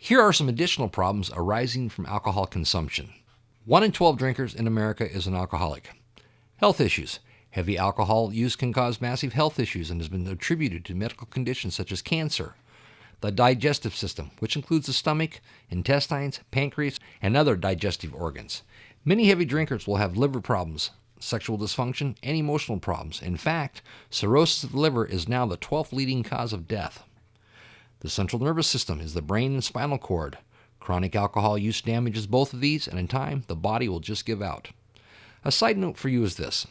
Here are some additional problems arising from alcohol consumption. 1 in 12 drinkers in America is an alcoholic. Health issues. Heavy alcohol use can cause massive health issues and has been attributed to medical conditions such as cancer. The digestive system, which includes the stomach, intestines, pancreas, and other digestive organs. Many heavy drinkers will have liver problems, sexual dysfunction, and emotional problems. In fact, cirrhosis of the liver is now the 12th leading cause of death. The central nervous system is the brain and spinal cord. Chronic alcohol use damages both of these, and in time, the body will just give out. A side note for you is this.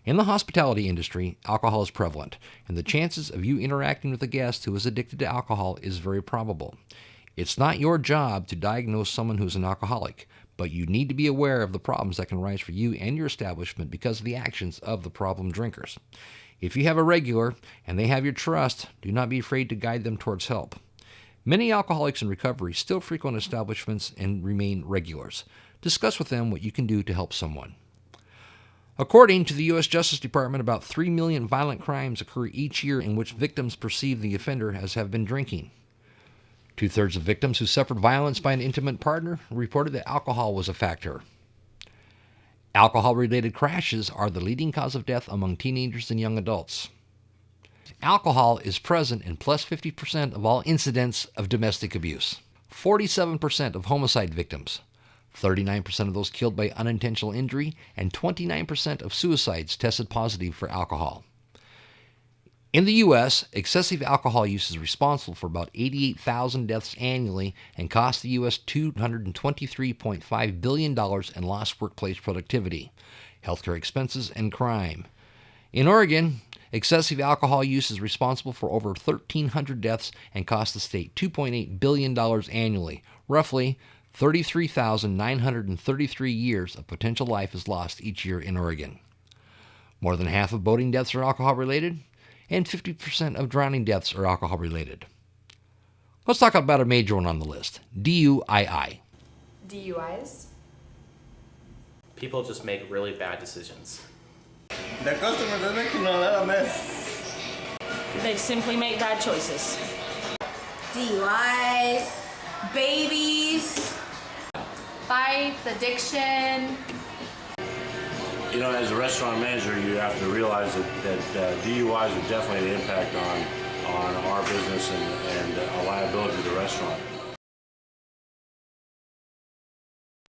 In the hospitality industry, alcohol is prevalent, and the chances of you interacting with a guest who is addicted to alcohol is very probable. It's not your job to diagnose someone who is an alcoholic, but you need to be aware of the problems that can arise for you and your establishment because of the actions of the problem drinkers. If you have a regular and they have your trust, do not be afraid to guide them towards help. Many alcoholics in recovery still frequent establishments and remain regulars. Discuss with them what you can do to help someone. According to the U.S. Justice Department, about 3 million violent crimes occur each year in which victims perceive the offender as have been drinking. 2/3 of victims who suffered violence by an intimate partner reported that alcohol was a factor. Alcohol-related crashes are the leading cause of death among teenagers and young adults. Alcohol is present in plus 50% of all incidents of domestic abuse. 47% of homicide victims. 39% of those killed by unintentional injury, and 29% of suicides tested positive for alcohol. In the U.S., excessive alcohol use is responsible for about 88,000 deaths annually and costs the U.S. $223.5 billion in lost workplace productivity, healthcare expenses, and crime. In Oregon, excessive alcohol use is responsible for over 1,300 deaths and costs the state $2.8 billion annually, roughly 33,933 years of potential life is lost each year in Oregon. More than half of boating deaths are alcohol-related, and 50% of drowning deaths are alcohol-related. Let's talk about a major one on the list, DUII. DUIs? People just make really bad decisions. The customers are making a lot of mess. They simply make bad choices. DUIs, babies, fights, addiction. You know, as a restaurant manager, you have to realize that DUIs are definitely an impact on our business and a liability to the restaurant.